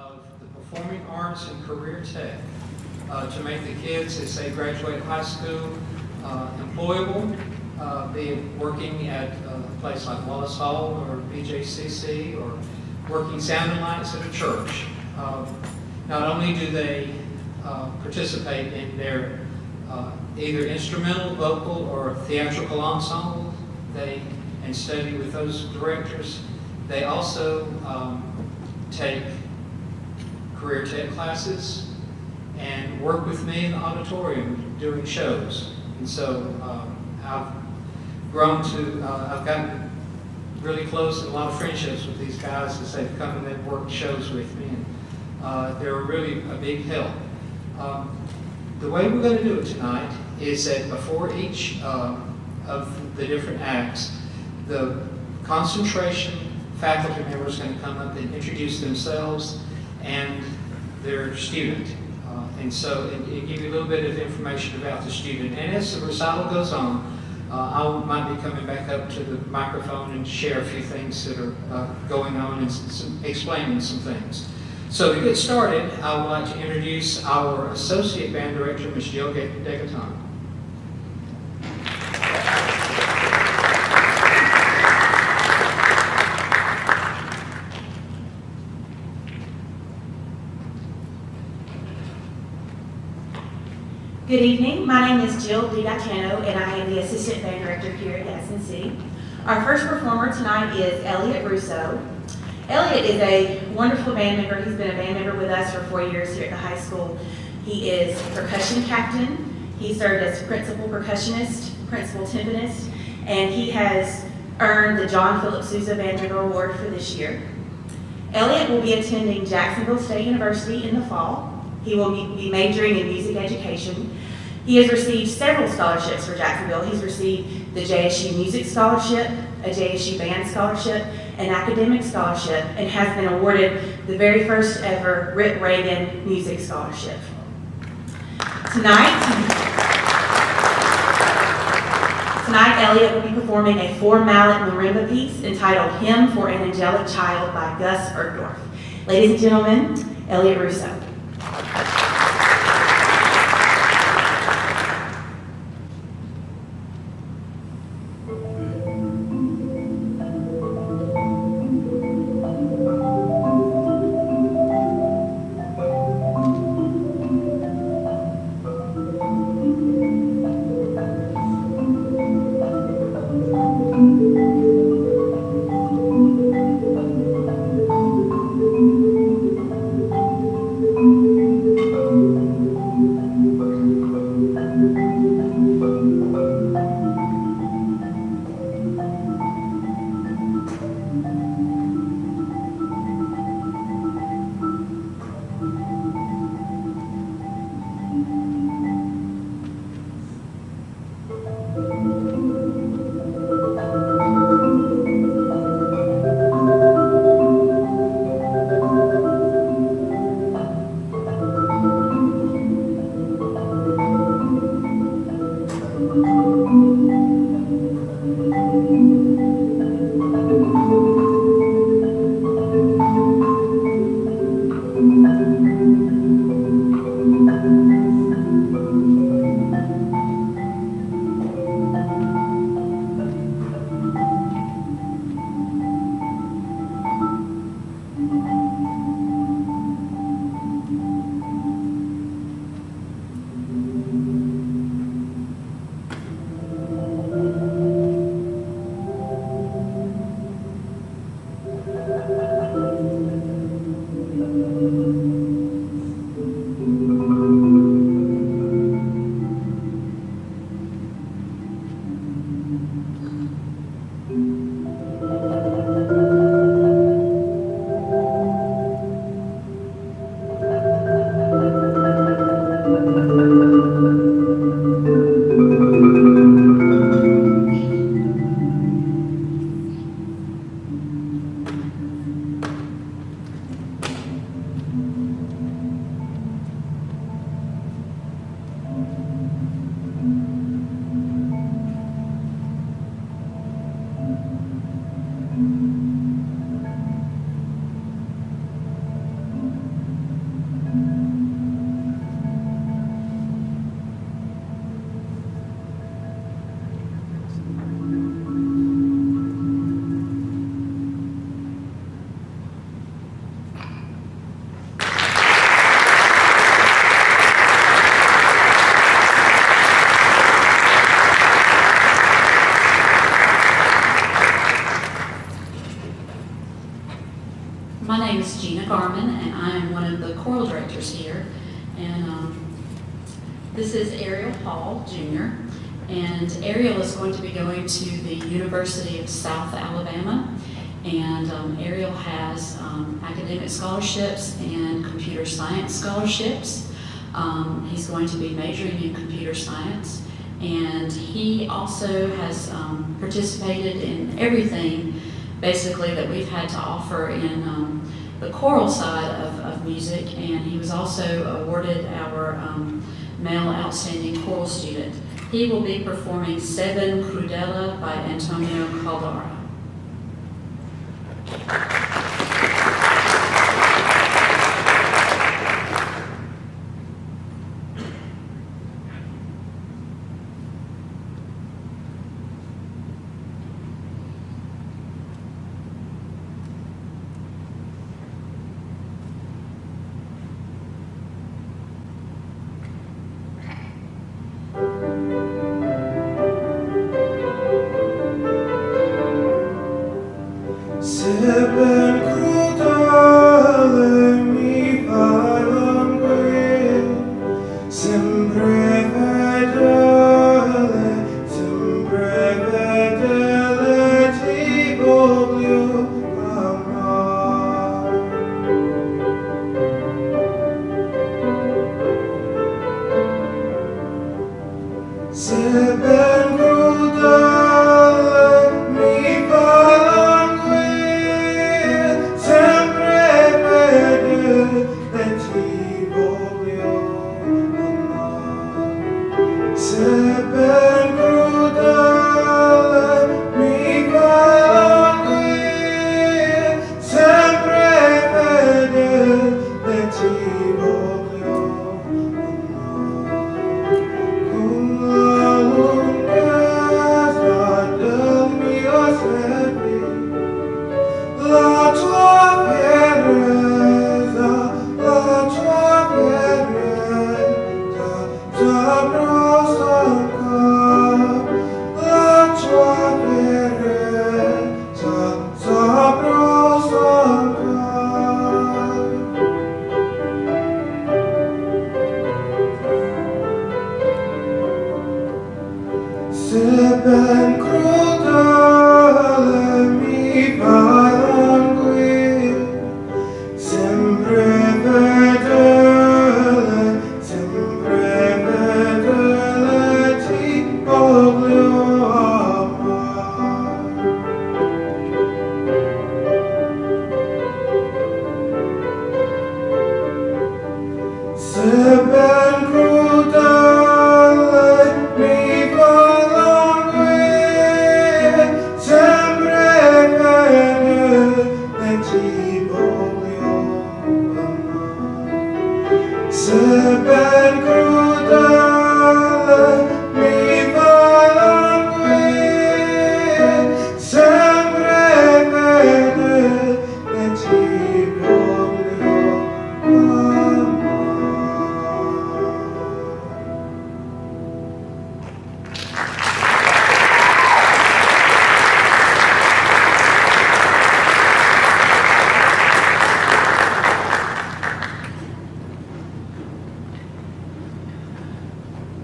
of the performing arts and career tech to make the kids, as they graduate high school, employable, be it working at a place like Wallace Hall or BJCC or working sound and lights at a church. Not only do they participate in their either instrumental, vocal, or theatrical ensemble, and study with those directors, they also take career tech classes and work with me in the auditorium doing shows. And so I've gotten really close and a lot of friendships with these guys as they've come and they've worked shows with me. And they're really a big help. The way we're going to do it tonight is that before each of the different acts, the concentration faculty member is going to come up and introduce themselves and their student. And so it give you a little bit of information about the student. And as the recital goes on, I might be coming back up to the microphone and share a few things that are going on and explaining some things. So to get started, I would like to introduce our Associate Band Director, Ms. Jill Degaton. Good evening. My name is Jill Degaton, and I am the Assistant Band Director here at Gadsden City. Our first performer tonight is Elliot Russo. Elliot is a wonderful band member. He's been a band member with us for 4 years here at the high school. He is percussion captain. He served as principal percussionist, principal timpanist, and he has earned the John Philip Sousa Band Member Award for this year. Elliot will be attending Jacksonville State University in the fall. He will be majoring in music education. He has received several scholarships for Jacksonville. He's received the JSU Music Scholarship, a JSU Band Scholarship, an academic scholarship, and has been awarded the very first ever Rip Reagan Music Scholarship. Tonight, Elliot will be performing a 4-mallet marimba piece entitled Hymn for an Angelic Child by Gus Erdorf. Ladies and gentlemen, Elliot Russo. My name is Gina Garman, and I am one of the choral directors here. And this is Ariel Hall, Jr., and Ariel is going to be going to the University of South Alabama. And Ariel has academic scholarships and computer science scholarships. He's going to be majoring in computer science. And he also has participated in everything, basically, that we've had to offer in the choral side of music. And he was also awarded our Male Outstanding Choral Student. He will be performing Seven Crudela by Antonio Caldara.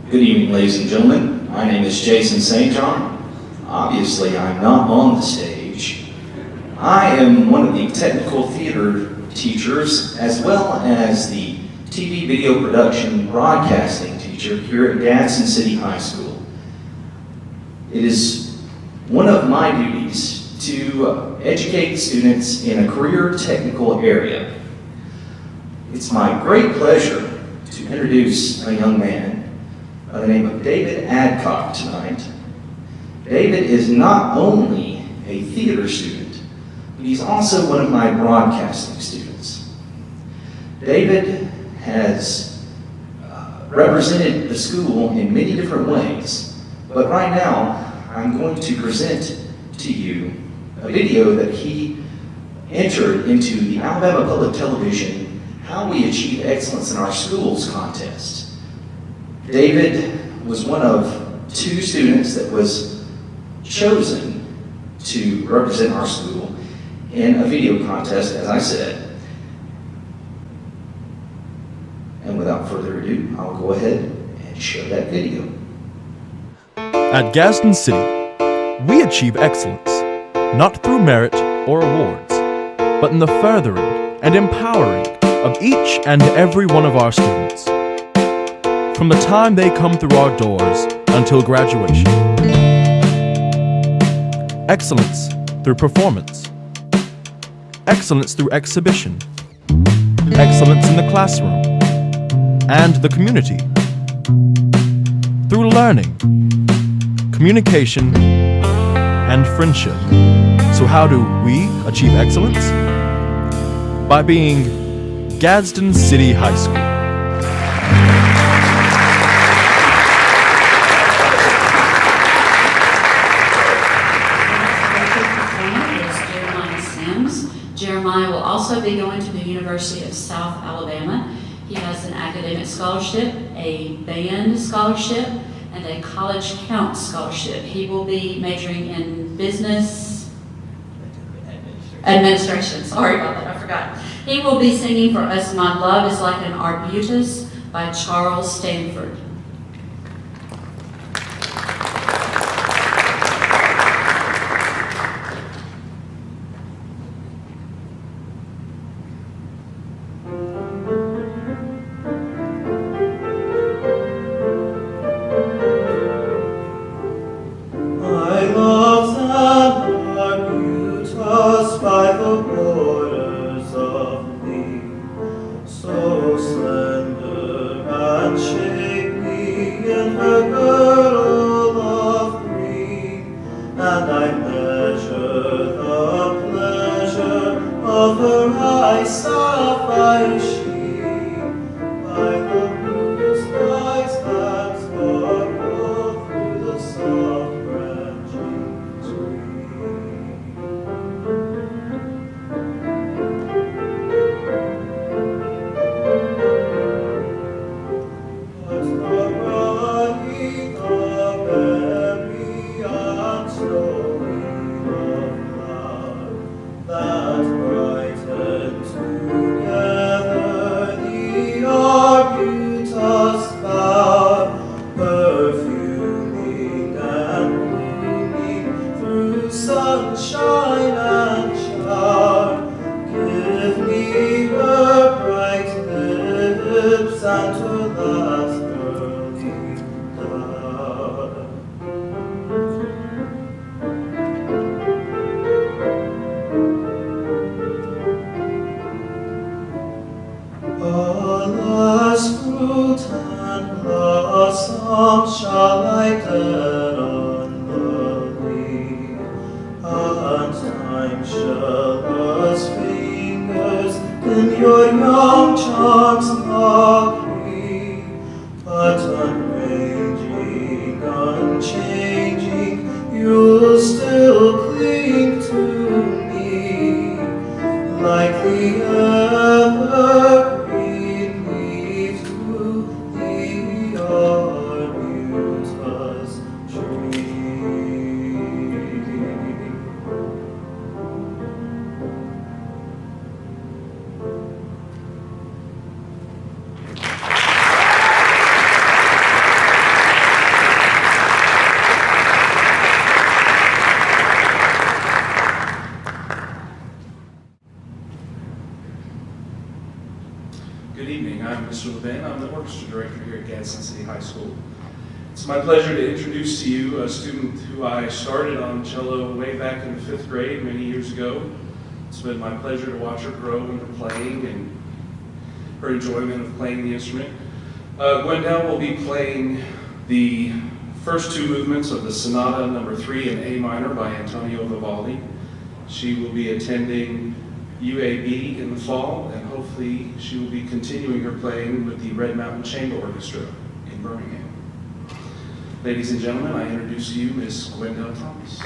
Good evening, ladies and gentlemen. My name is Jason St. John. Obviously, I'm not on the stage. I am one of the technical theater teachers, as well as the TV video production broadcasting teacher here at Gadsden City High School. It is one of my duties to educate students in a career technical area. It's my great pleasure to introduce a young man by the name of David Adcock tonight. David is not only a theater student, but he's also one of my broadcasting students. David has represented the school in many different ways, but right now I'm going to present to you a video that he entered into the Alabama Public Television How We Achieve Excellence in Our Schools contest. David was one of 2 students that was chosen to represent our school in a video contest, as I said. And without further ado, I'll go ahead and show that video. At Gadsden City, we achieve excellence, not through merit or awards, but in the furthering and empowering of each and every one of our students. From the time they come through our doors until graduation. Excellence through performance. Excellence through exhibition. Excellence in the classroom and the community. Through learning, communication, and friendship. So how do we achieve excellence? By being Gadsden City High School. Jeremiah will also be going to the University of South Alabama. He has an academic scholarship, a band scholarship, and a college count scholarship. He will be majoring in business administration. Sorry about that, I forgot. He will be singing for us My Love is Like an Arbutus by Charles Stanford. Good evening, I'm Mr. Levin. I'm the orchestra director here at Gadsden City High School. It's my pleasure to introduce to you a student who I started on cello way back in the 5th grade many years ago. It's been my pleasure to watch her grow in her playing and her enjoyment of playing the instrument. Gwendell will be playing the first two movements of the Sonata No. 3 in A minor by Antonio Vivaldi. She will be attending UAB in the fall, and hopefully she will be continuing her playing with the Red Mountain Chamber Orchestra in Birmingham. Ladies and gentlemen, I introduce to you Miss Gwendell Thomas.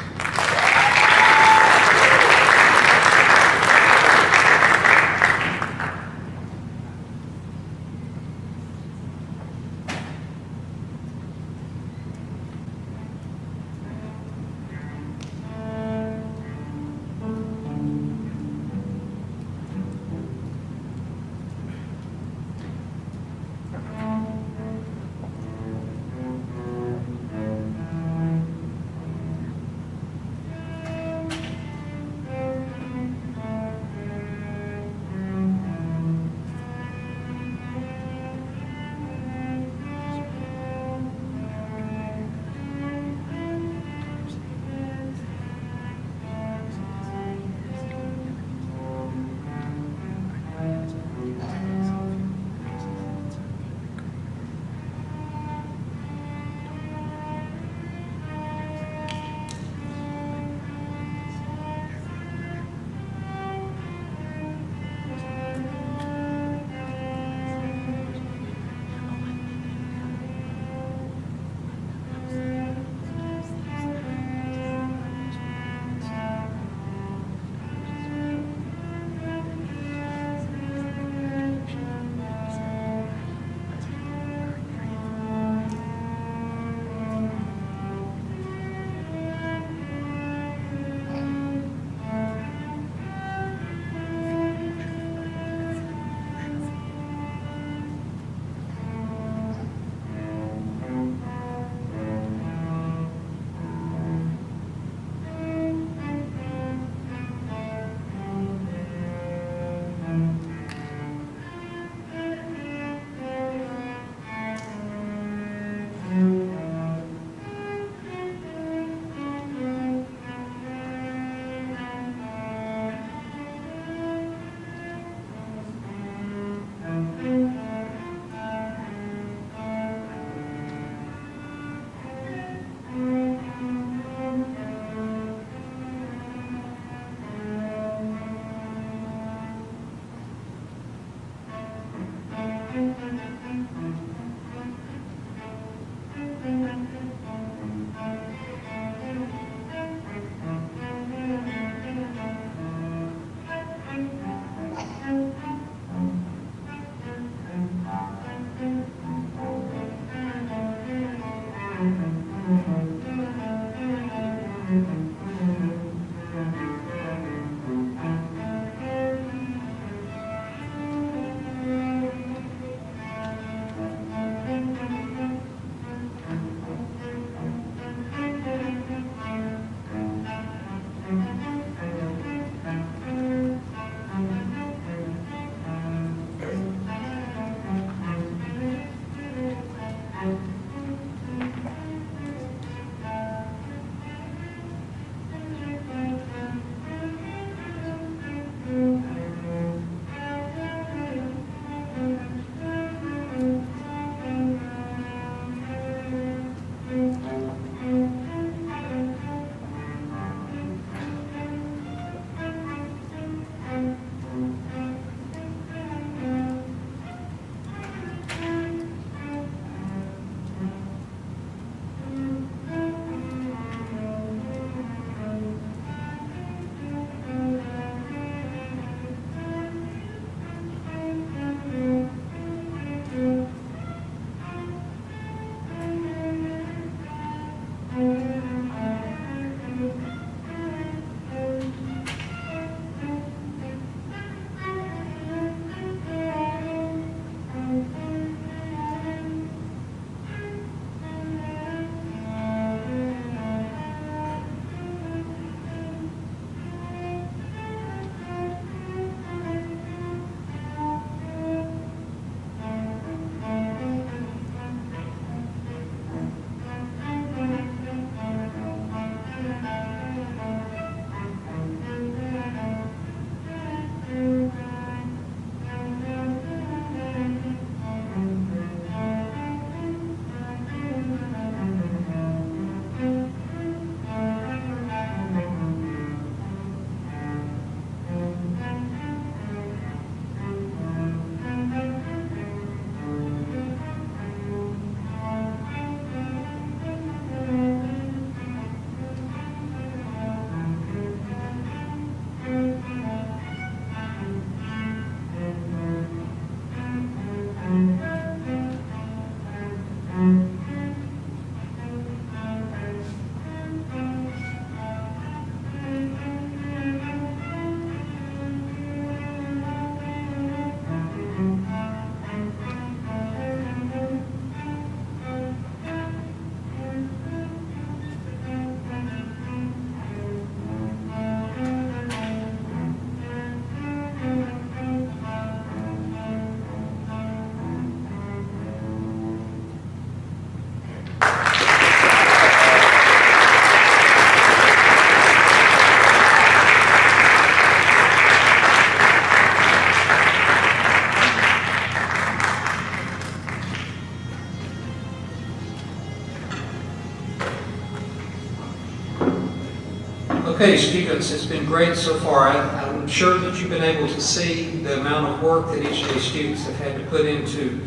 Okay, students, it's been great so far. I'm sure that you've been able to see the amount of work that each of these students have had to put into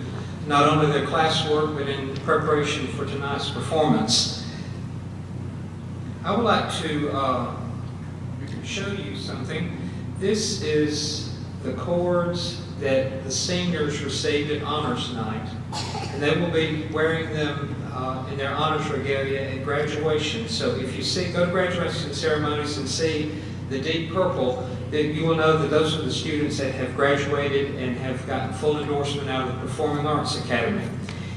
not only their classwork, but in preparation for tonight's performance. I would like to show you something. This is the chords that the seniors received at Honors Night, and they will be wearing them in their honors regalia at graduation. So if you go to graduation ceremonies and see the deep purple, then you will know that those are the students that have graduated and have gotten full endorsement out of the Performing Arts Academy.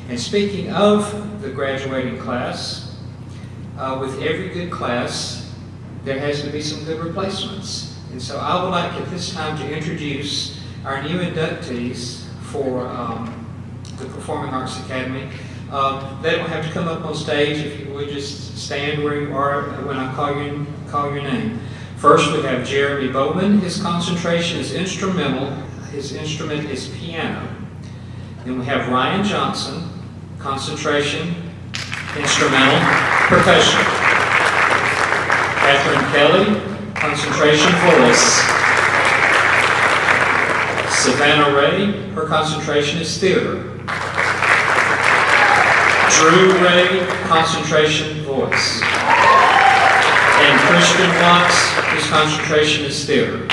And speaking of the graduating class, with every good class, there has to be some good replacements. And so I would like at this time to introduce our new inductees for the Performing Arts Academy. They don't have to come up on stage. If you would just stand where you are when I call your name. First, we have Jeremy Bowman. His concentration is instrumental. His instrument is piano. Then we have Ryan Johnson, concentration, instrumental, percussion. Catherine Kelly, concentration, voice. Savannah Ray, her concentration is theater. Drew Ray, concentration, voice. And Christian Watts, his concentration is theater.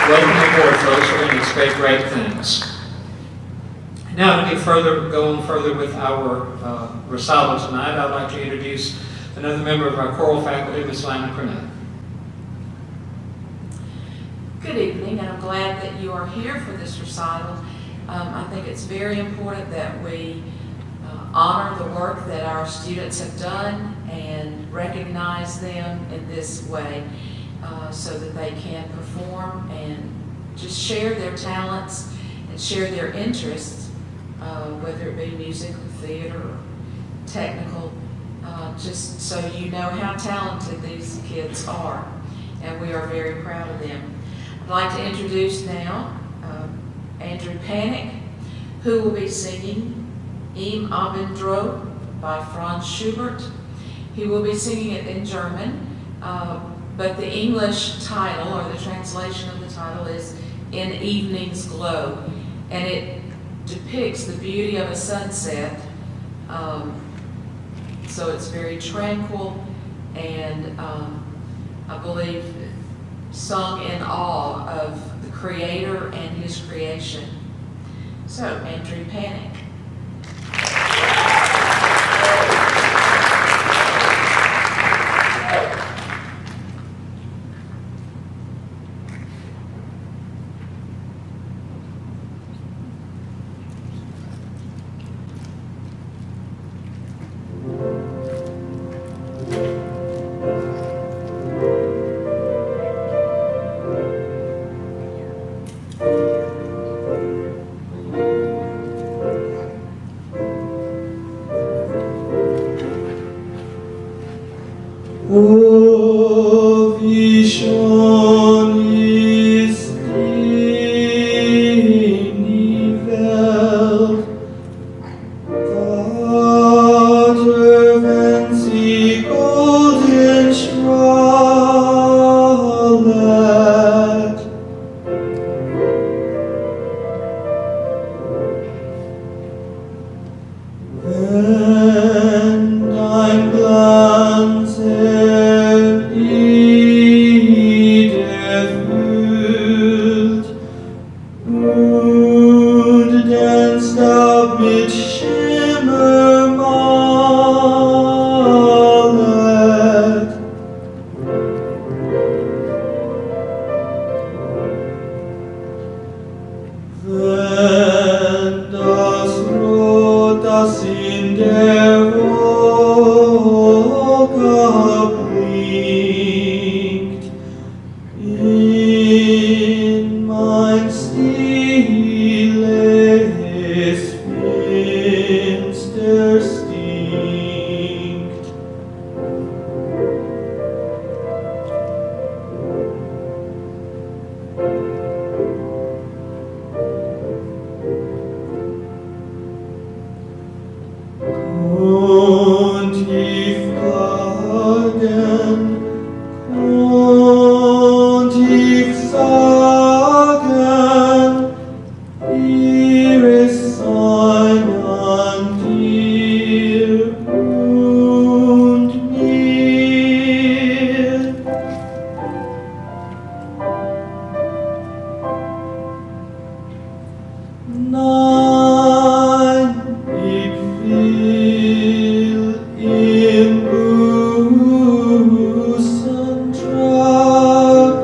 Welcome aboard, folks. We're going to expect great things. Now, to go on further with our recital tonight, I'd like to introduce another member of our choral faculty, Ms. Lana Cornett. Good evening, and I'm glad that you are here for this recital. I think it's very important that we honor the work that our students have done and recognize them in this way so that they can perform and just share their talents and share their interests, whether it be music or theater or technical, just so you know how talented these kids are, and we are very proud of them. I'd like to introduce now Andrew Panic, who will be singing Im Abendrot by Franz Schubert. He will be singing it in German, but the English title, or the translation of the title, is In Evening's Glow, and it depicts the beauty of a sunset, so it's very tranquil and I believe sung in awe of the Creator and His creation. So, Andrew Panic. Oh, wie schön ist die Welt, Vater, wenn sie golden strahlt. Wenn dein Glanz erfüllt und den Staub mit Schimmer malet. Wenn das Rot, das in der Wolke blinkt, in mein stilles Finster stinkt. Und die Fragen, und ich sagen, ihre sein an dir und mir. Nein, ich will im Busen tragen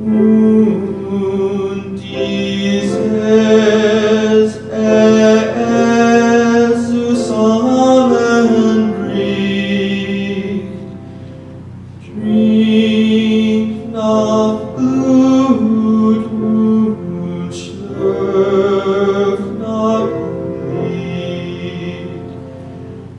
und dieses zusammenbricht. Trink nach Blut und schlürf nach Lied.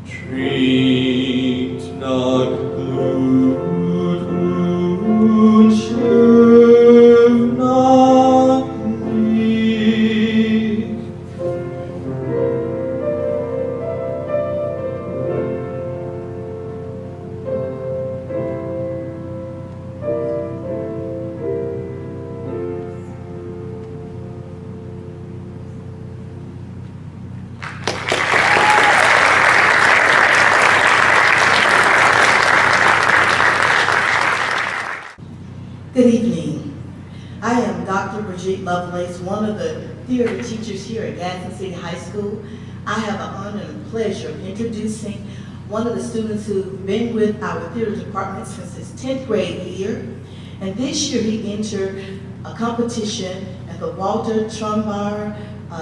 Trinkt nach Blut und schlürf nach Lied. Good evening. I am Dr. Brigitte Lovelace, one of the theater teachers here at Gadsden City High School. I have the honor and pleasure of introducing one of the students who've been with our theater department since his 10th grade year. And this year he entered a competition at the Walter Trumbull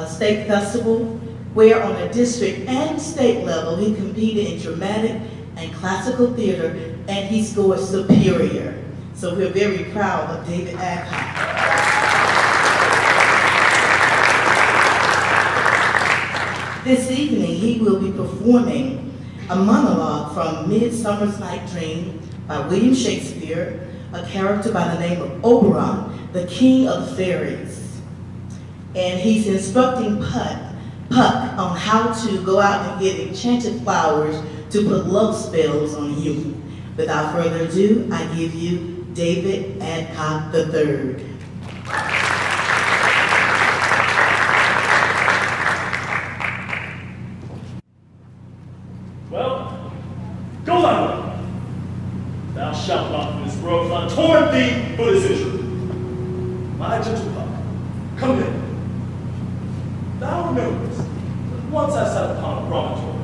State Festival, where on a district and state level he competed in dramatic and classical theater, and he scored superior. So we're very proud of David Adcock. This evening, he will be performing a monologue from Midsummer's Night's Dream by William Shakespeare, a character by the name of Oberon, the king of the fairies. And he's instructing Puck on how to go out and get enchanted flowers to put love spells on you. Without further ado, I give you David Adcock III. Well, go thy way. Thou shalt not from this world flood toward thee for this injury. My gentle Puck, come in. Thou rememberest that once I sat upon a promontory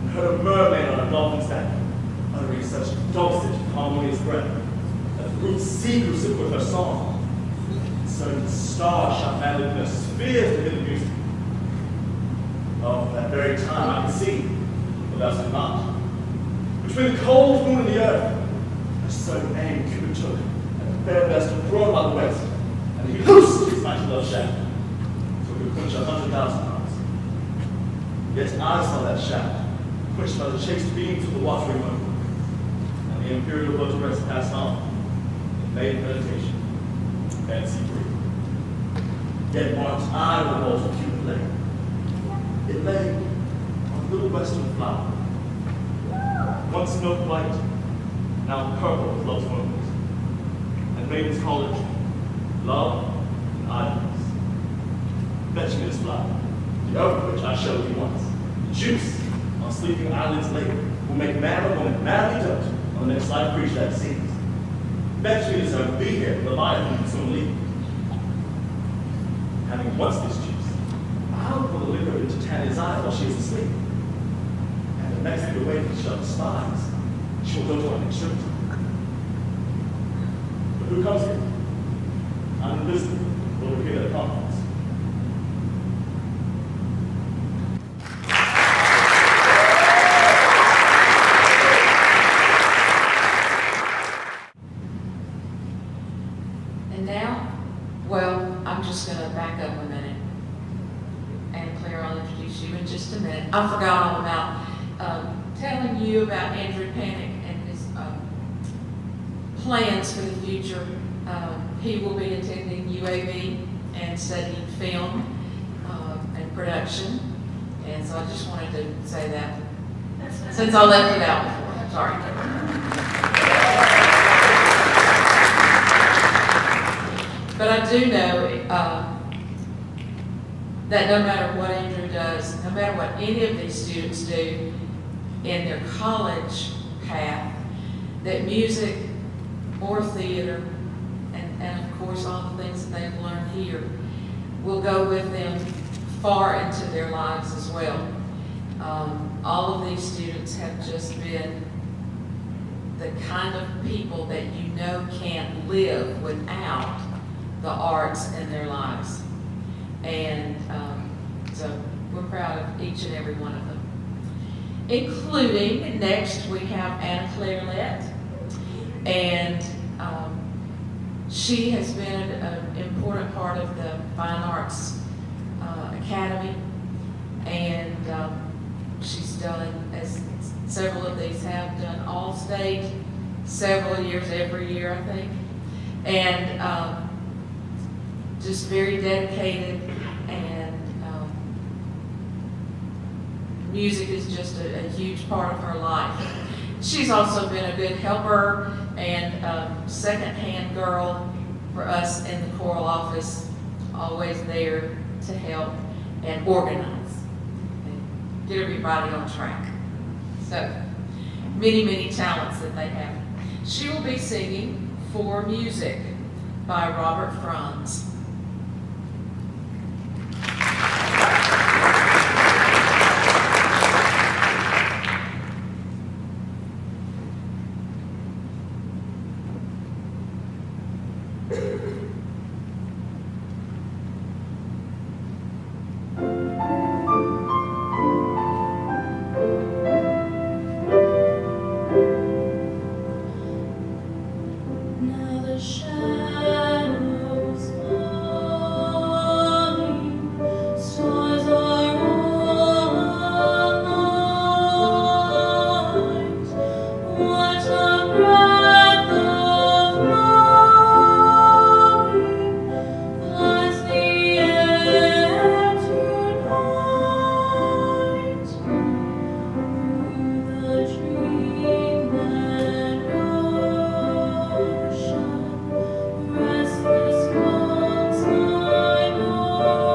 and heard a mermaid on a dolphin's back, uttering such dulcet, harmonious breath that the brute sea grew sick with her song. And certain stars shot madly in their spheres to hear the music. Oh, at that very time I could see, but thou could not. Between the cold moon and the earth, a certain aim Cupid took, and the fair vessel thrown by the west, and he loosed his mighty love shaft, so he could quench 100,000 hearts. Yet I saw that shaft, quenched by the chaste beams of the watery moon, and the imperial votaress passed on, in maiden meditation, fancy free. Yet marked I the walls of Cupid lay. It lay on a little western flower, once milk white, now purple with love's wounds, and maidens call it love and idleness. Fetch me this flower, the herb which I showed thee once. The juice on sleeping eyelids laid will make man or woman madly dote on the next life creature that sees. Fetch me this herb, be here, the Leviathan will soon leave. Having once this juice, I'll pour the liquor into Tanya's eye while she is asleep. And the next thing awake shall despise, she will go to an extremity. But who comes here? I'm invisible, over here at a conference. And now, well, I'm just going to back up a minute. And Claire, I'll introduce you in just a minute. I forgot all about telling you about Andrew Panic and his plans for the future. He will be attending UAB and studying film and production. And so I just wanted to say that since I left it out before. Sorry. But I do know that no matter what Andrew does, no matter what any of these students do in their college path, that music or theater, and of course all the things that they've learned here, will go with them far into their lives as well. All of these students have just been the kind of people that you know can't live without the arts in their lives. And so we're proud of each and every one of them. Including, next we have Anna Clairlett, and she has been an important part of the Fine Arts Academy, and she's done, as several of these have done, all state, several years, every year I think, and just very dedicated, and music is just a huge part of her life. She's also been a good helper and second-hand girl for us in the choral office, always there to help and organize and get everybody on track. So, many, many talents that they have. She will be singing For Music by Robert Franz. Now the shadows falling, stars are aligned. What a breath of morning floods the air tonight. Through the dreamland ocean, restless floats my Lord.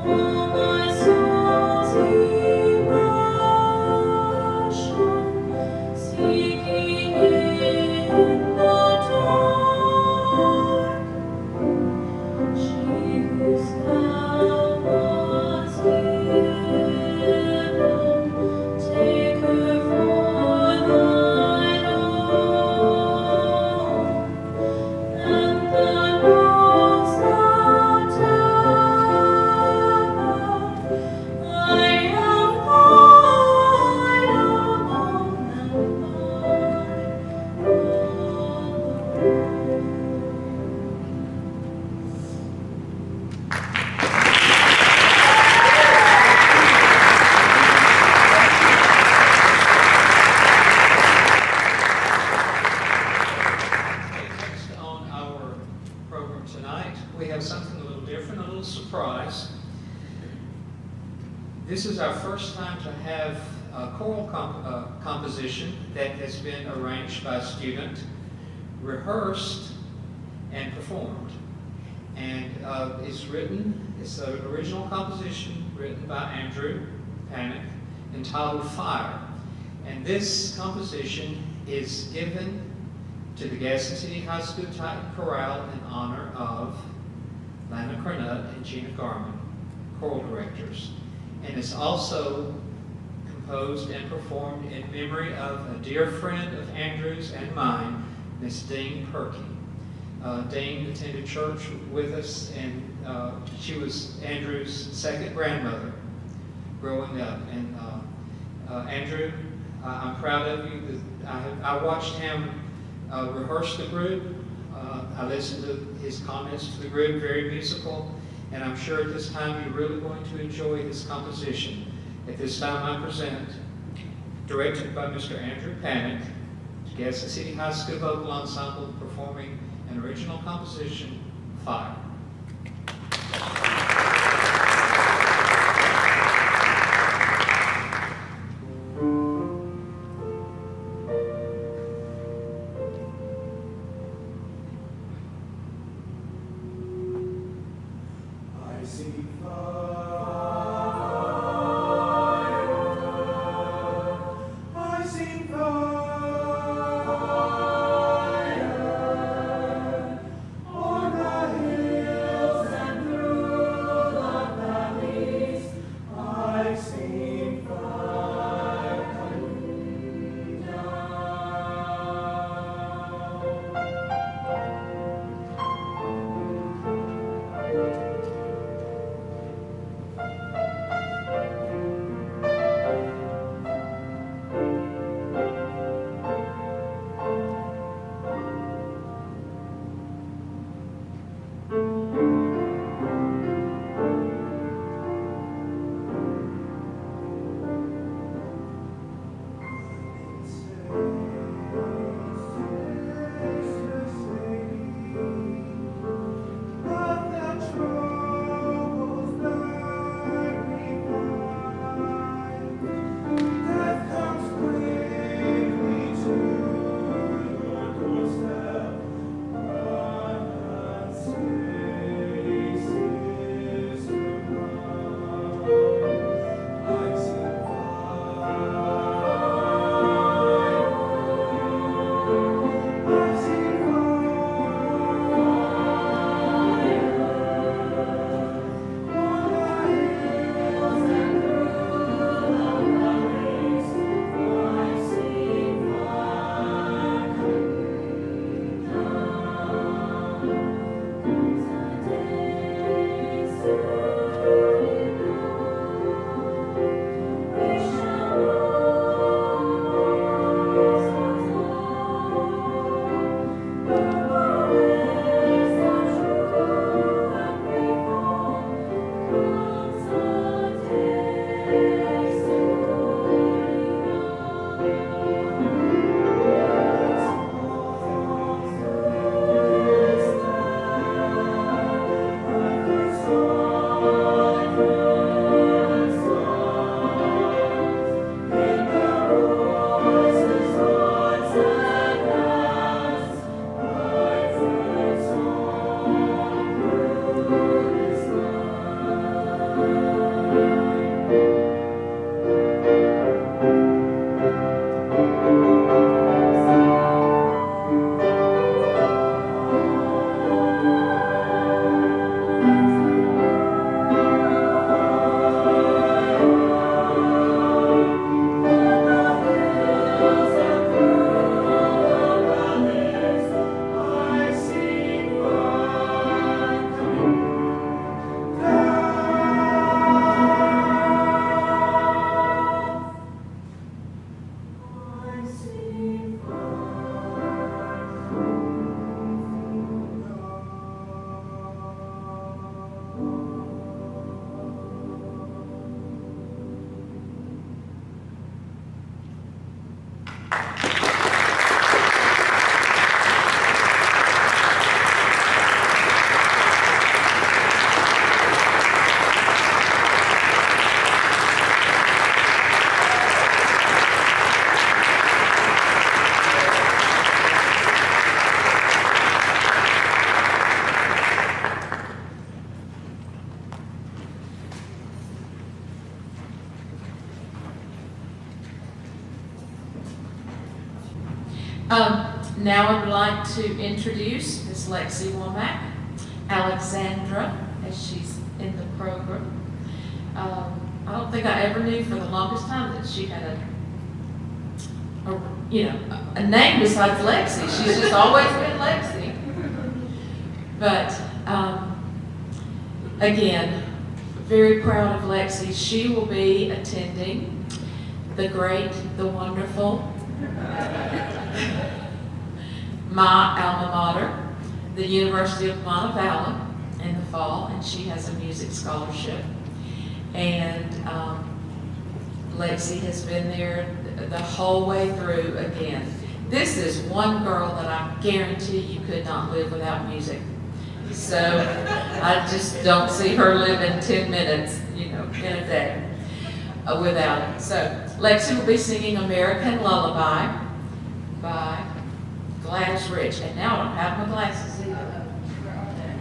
All my soul's emotion, seeking in the dark. She whose thou wast given, take her for thine own, and the notes thou tellest, I am thine alone and thine Next on our program tonight, we have something a little different, a little surprise. This is our first time to have a choral composition that has been arranged by a student, rehearsed, and performed. And it's an original composition written by Andrew Panic, entitled Fire. And this composition is given to the Gadsden City High School Titan Chorale in honor of Lana Cornutt and Gina Garman, choral directors. And it's also composed and performed in memory of a dear friend of Andrew's and mine, Miss Dean Perky. Dean attended church with us, and she was Andrew's second grandmother growing up. And Andrew, I'm proud of you. I watched him rehearse the group. I listened to his comments to the group, very musical, and I'm sure at this time you're really going to enjoy his composition. At this time I present, directed by Mr. Andrew Panic, to Gadsden City High School Vocal Ensemble performing an original composition, Fire. I see fire. I see fire on the hill. Now I would like to introduce Miss Lexi Womack, Alexandra, as she's in the program. I don't think I ever knew for the longest time that she had a name besides Lexi. She's just always been Lexi. But again, very proud of Lexi. She will be attending the great, the wonderful, my alma mater, the University of Montevallo, in the fall, and she has a music scholarship. And Lexi has been there the whole way through again. This is one girl that I guarantee you could not live without music. So I just don't see her living 10 minutes, in a day without it. So Lexi will be singing American Lullaby by Gladys Rich. And now I don't have my glasses either.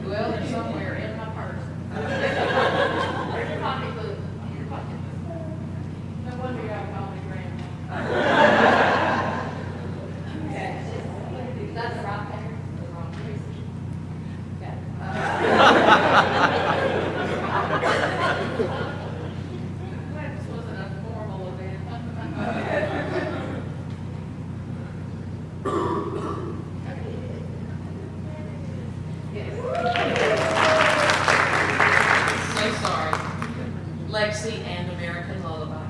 Well, they're somewhere in my purse. Where's your pocketbook? Your pocketbook. No wonder you got to call me grandma. Okay. That's right there. The wrong place. Okay. This wasn't a formal event. So sorry. Lexi and American Lullaby.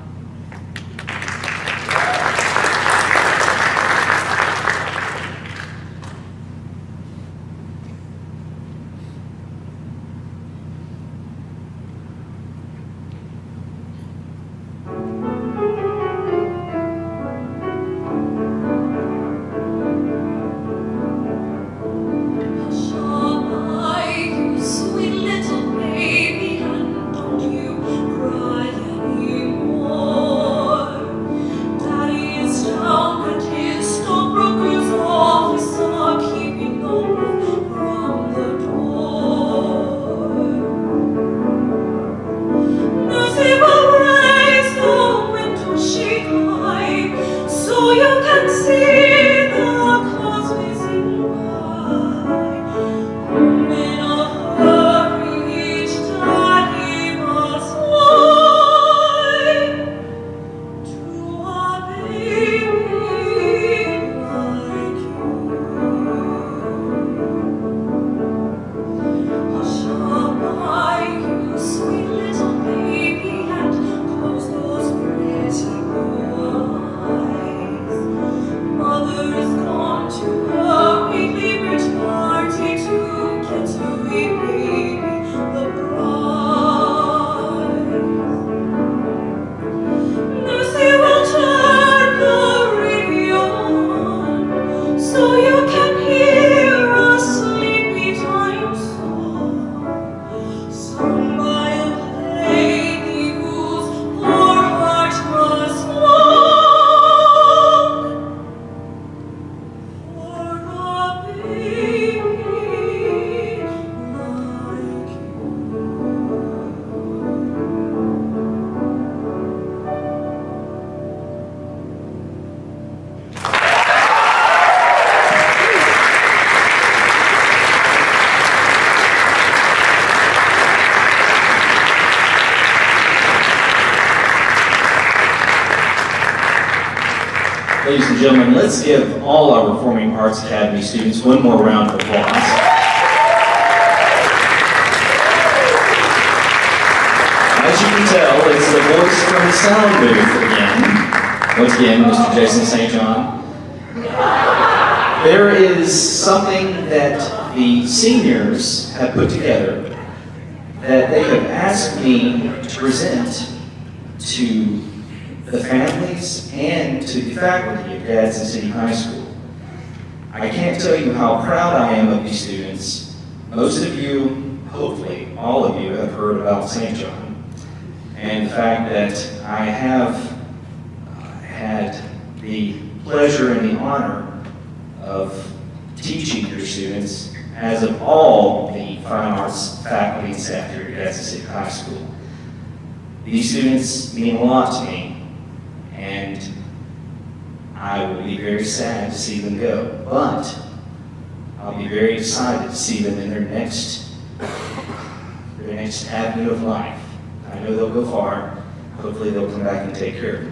Sweet little baby, and don't you cry anymore. Daddy is down at his stockbroker's office, keeping open from the door. Lucy will raise the window shade high, so you can see the clouds whizzing by. Home in a hurry, each daddy must fly to a baby like you. Hush up, you sweet little baby, and close those pretty blue eyes. Mother is gone to her weekly bridge party to get to baby the bride. Lucy will turn the radio on, so you can hear a sleepy time song, sung by a lady whose poor heart must long for a baby like you. Ladies and gentlemen, let's give all our Performing Arts Academy students one more round of applause. As you can tell, it's the voice from the sound booth again. Once again, Mr. Jason St. John. There is something that the seniors have put together that they have asked me to present to the families and to the faculty of Gadsden City High School. I can't tell you how proud I am of these students. Most of you, hopefully all of you, have heard about St. John and the fact that I have had the pleasure and the honor of teaching your students as of all the fine arts faculty and staff here at Gadsden City High School. These students mean a lot to me, and I will be very sad to see them go, but I'll be very excited to see them in their next avenue of life. I know they'll go far. Hopefully they'll come back and take care of me.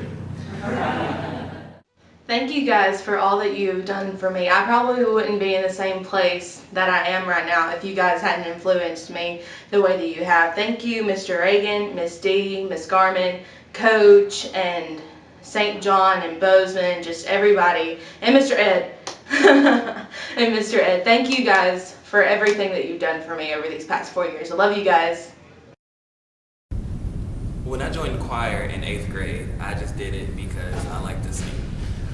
Thank you guys for all that you've done for me. I probably wouldn't be in the same place that I am right now if you guys hadn't influenced me the way that you have. Thank you, Mr. Reagan, Miss D, Miss Garman, Coach, and St. John and Bozeman, just everybody, and Mr. Ed. And Mr. Ed, thank you guys for everything that you've done for me over these past 4 years. I love you guys. When I joined the choir in 8th grade, I just did it because I like to sing.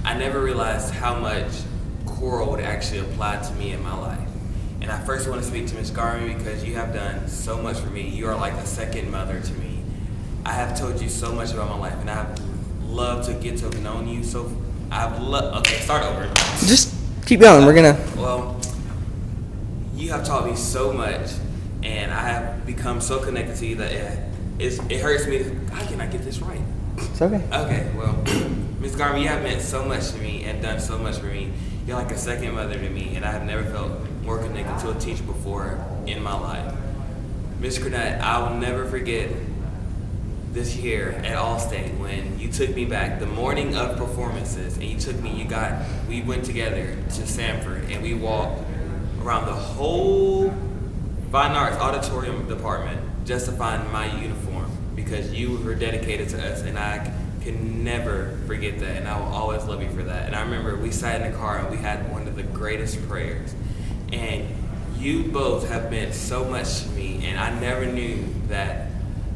I never realized how much choral would actually apply to me in my life. And I first want to speak to Ms. Garman because you have done so much for me. You are like a second mother to me. I have told you so much about my life, and I've loved to get to have known you. So okay, start over. Just keep going. We're gonna. Well, you have taught me so much, and I have become so connected to you that it hurts me. How can I get this right? It's okay. Okay, well, Ms. Garvey, you have meant so much to me and done so much for me. You're like a second mother to me, and I have never felt more connected to a teacher before in my life. Ms. Cornett, I will never forget this year at Allstate when you took me back the morning of performances, and you took me, we went together to Sanford, and we walked around the whole Fine Arts Auditorium department just to find my uniform, because you were dedicated to us, and I can never forget that, and I will always love you for that. And I remember we sat in the car and we had one of the greatest prayers, and you both have meant so much to me, and I never knew that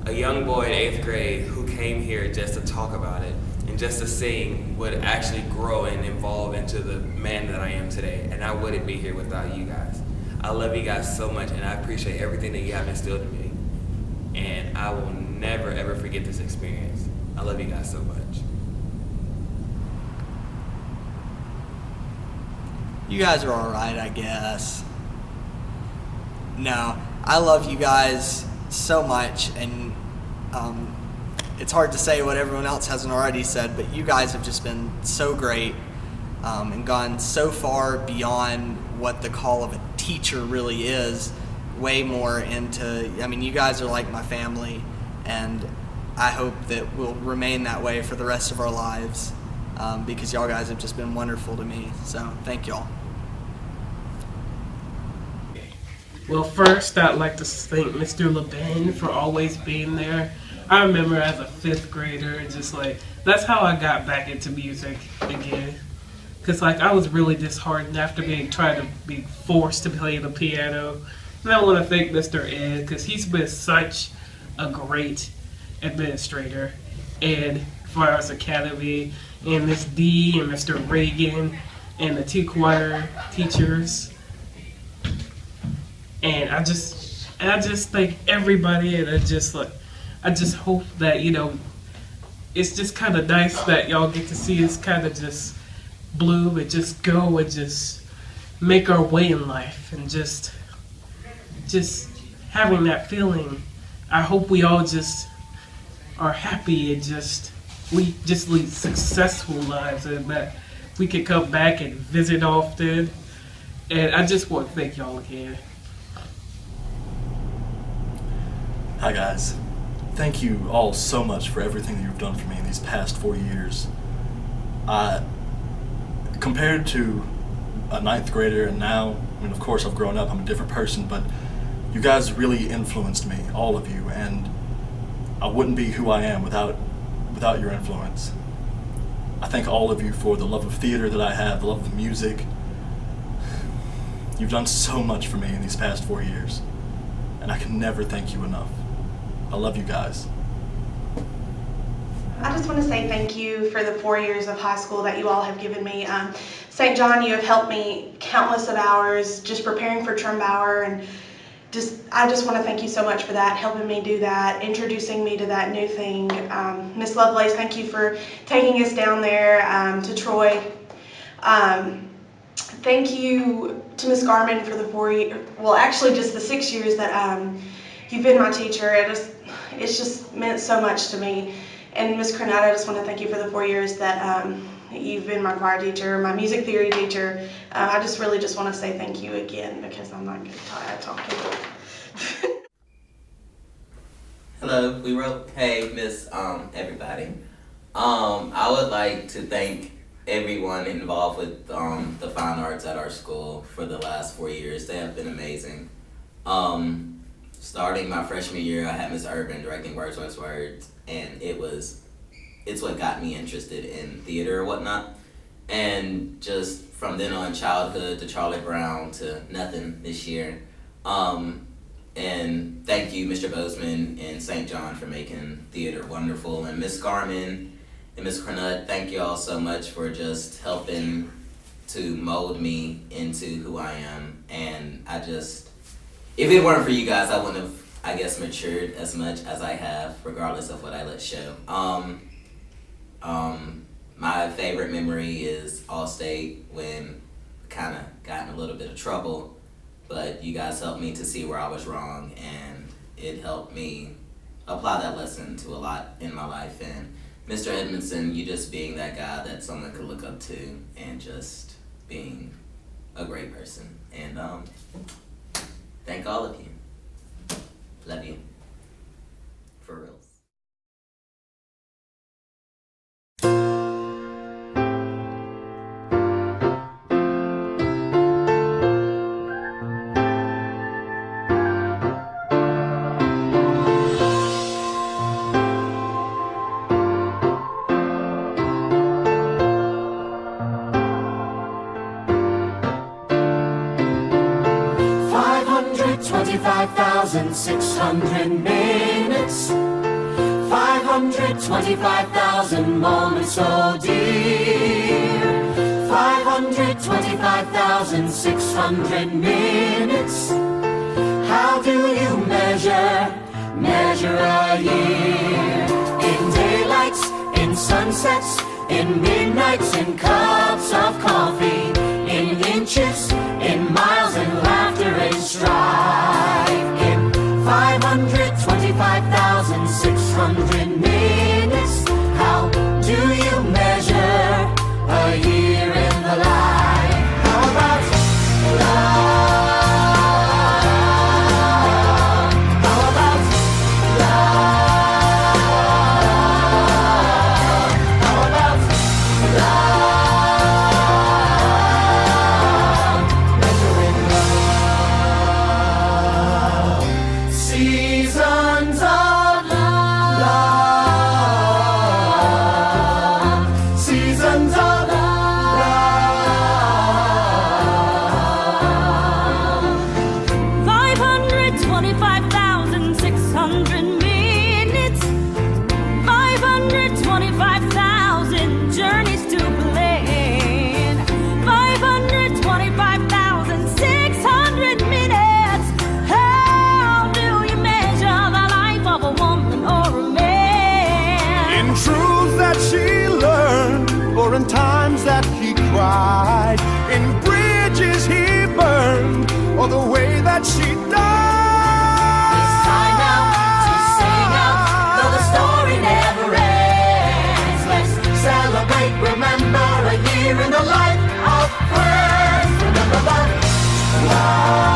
a young boy in 8th grade who came here just to talk about it and just to sing would actually grow and evolve into the man that I am today, and I wouldn't be here without you guys. I love you guys so much, and I appreciate everything that you have instilled in me. And I will never, ever forget this experience. I love you guys so much. You guys are all right, I guess. No, I love you guys so much, and it's hard to say what everyone else hasn't already said, but you guys have just been so great and gone so far beyond what the call of a teacher really is, way more into, you guys are like my family, and I hope that we'll remain that way for the rest of our lives because y'all guys have just been wonderful to me, so thank y'all. Well, first, I'd like to thank Mr. LeBen for always being there. I remember as a 5th grader, that's how I got back into music again. Because, I was really disheartened after trying to be forced to play the piano. And I want to thank Mr. Ed, because he's been such a great administrator. And for our academy, and Miss D, and Mr. Reagan, and the 2 choir teachers. And I just thank everybody, and I just hope that, it's just kind of nice that y'all get to see us kind of just bloom and just go and just make our way in life, and just having that feeling. I hope we all just are happy and we just lead successful lives, and that we can come back and visit often. And I just want to thank y'all again. Hi guys. Thank you all so much for everything that you've done for me in these past 4 years. Compared to a 9th grader and now, of course I've grown up, I'm a different person, but you guys really influenced me, all of you, and I wouldn't be who I am without your influence. I thank all of you for the love of theater that I have, the love of music. You've done so much for me in these past 4 years, and I can never thank you enough. I love you guys. I just want to say thank you for the 4 years of high school that you all have given me. St. John, you have helped me countless of hours just preparing for Trumbauer, and I just want to thank you so much for that, helping me do that, introducing me to that new thing. Miss Lovelace, thank you for taking us down there to Troy. Thank you to Miss Garman for the 4 years, well actually just the 6 years that you've been my teacher. It's just meant so much to me. And Miss Cornett, I just want to thank you for the 4 years that You've been my choir teacher, my music theory teacher. I just really just want to say thank you again because I'm not getting tired talking. Hello, we wrote, hey, Miss everybody. I would like to thank everyone involved with the fine arts at our school for the last 4 years. They have been amazing. Starting my freshman year, I had Miss Urban directing Words, and it's what got me interested in theater or whatnot. And just from then on, childhood to Charlie Brown to nothing this year. And thank you, Mr. Bozeman and St. John, for making theater wonderful. And Miss Garman and Miss Cornutt, thank you all so much for just helping to mold me into who I am. And if it weren't for you guys, I wouldn't have, I guess, matured as much as I have, regardless of what I let show. My favorite memory is Allstate, when kind of got in a little bit of trouble, but you guys helped me to see where I was wrong, and it helped me apply that lesson to a lot in my life. And Mr. Edmondson, you just being that guy that someone could look up to, and just being a great person. And thank all of you. Love you. For real. $525,600 minutes, 525,000 moments, oh dear. 525,600 minutes. How do you measure a year? In daylights, in sunsets, in midnights, in cups of coffee, in inches, in miles, in laughter and strife. In 525,600 minutes, how do you measure a year in the life? How about love? How about love? How about love? Measuring love. Seasons of love. Seasons of love. 525,600 minutes, 525,000 journeys to plan, 525,600 minutes. How do you measure the life of a woman or a man? In truths that she learned, or in times that he cried, in bridges he burned, or the way that she died. It's time now to sing out, though the story never ends. Let's celebrate, remember a year in the life of friends. Remember love, love.